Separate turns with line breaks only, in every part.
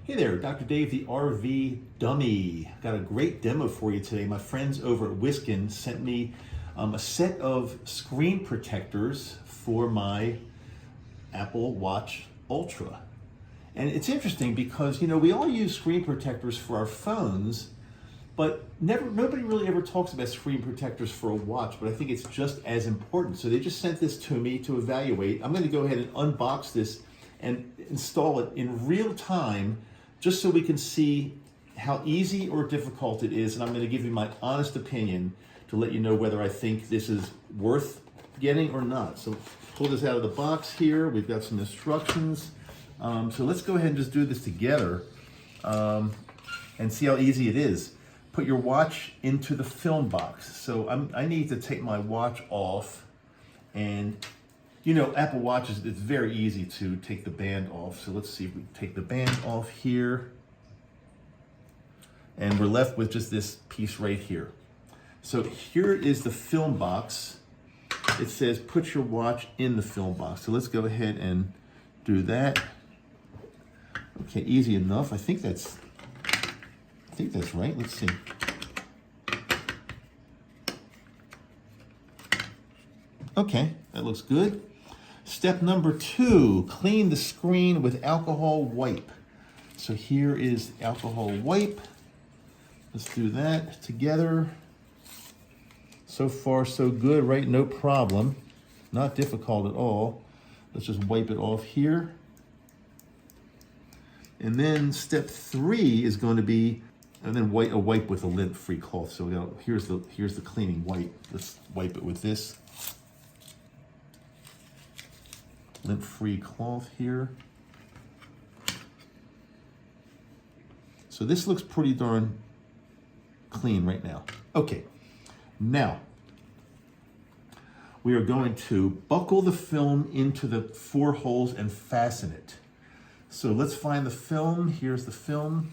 Hey there, Dr. Dave, the RV Dummy. Got a great demo for you today. My friends over at WSKEN sent me a set of screen protectors for my Apple Watch Ultra. And it's interesting because, you know, we all use screen protectors for our phones, but nobody really ever talks about screen protectors for a watch, but I think it's just as important. So they just sent this to me to evaluate. I'm going to go ahead and unbox this and install it in real time, just so we can see how easy or difficult it is. And I'm going to give you my honest opinion to let you know whether I think this is worth getting or not. So pull this out of the box here. We've got some instructions. So let's go ahead and just do this together and see how easy it is. Put your watch into the film box. So I need to take my watch off, and you know, Apple Watches, it's very easy to take the band off. So let's see if we take the band off here. And we're left with just this piece right here. So here is the film box. It says put your watch in the film box. So let's go ahead and do that. Okay, easy enough. I think that's right. Let's see. Okay, that looks good. Step number 2, clean the screen with alcohol wipe. So here is the alcohol wipe. Let's do that together. So far, so good, right? No problem. Not difficult at all. Let's just wipe it off here. And then step 3 is going to be, and then a wipe with a lint-free cloth. So here's the cleaning wipe. Let's wipe it with this lint-free cloth here. So this looks pretty darn clean right now. Okay, now we are going to buckle the film into the 4 holes and fasten it. So let's find the film. Here's the film.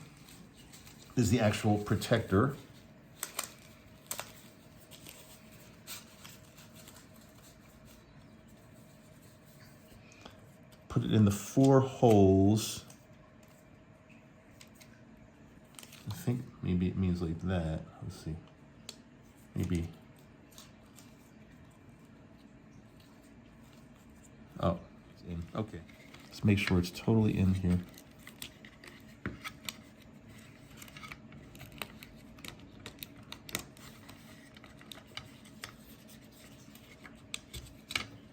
This is the actual protector. Put it in the 4 holes. I think maybe it means like that. Let's see. Maybe. Oh, it's in. Okay. Let's make sure it's totally in here.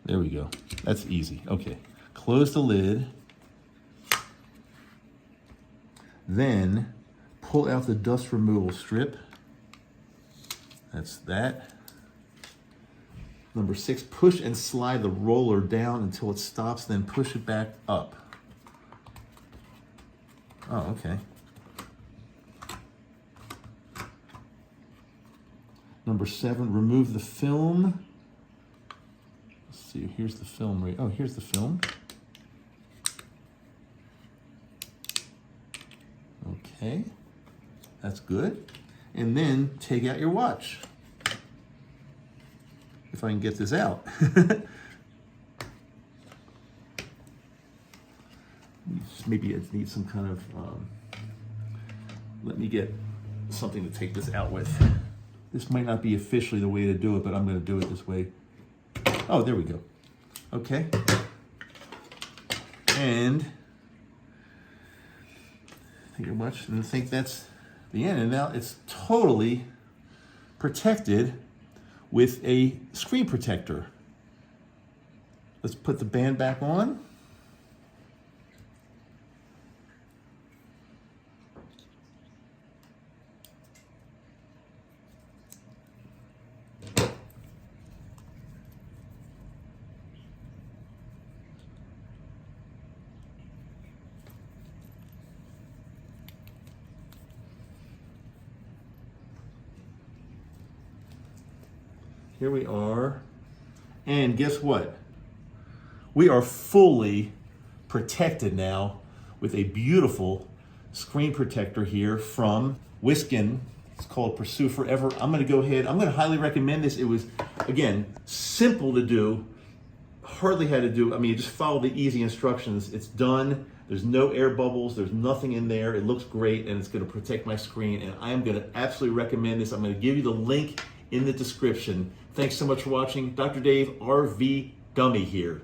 There we go. That's easy. Okay. Close the lid. Then pull out the dust removal strip. That's that. Number 6, push and slide the roller down until it stops, then push it back up. Oh, okay. Number 7, remove the film. Let's see, here's the film right. Oh, here's the film. Okay, that's good. And then take out your watch. If I can get this out. Maybe it needs some kind of, let me get something to take this out with. This might not be officially the way to do it, but I'm going to do it this way. Oh, there we go. Okay. And take your watch, and I think that's the end. And now it's totally protected with a screen protector. Let's put the band back on. Here we are. And guess what? We are fully protected now with a beautiful screen protector here from WSKEN. It's called Pursue Forever. I'm going to go ahead. I'm going to highly recommend this. It was, again, simple to do, hardly had to do, I mean, you just follow the easy instructions. It's done. There's no air bubbles. There's nothing in there. It looks great, and it's going to protect my screen. And I am going to absolutely recommend this. I'm going to give you the link in the description. Thanks so much for watching. Dr. Dave, RV Dummy here.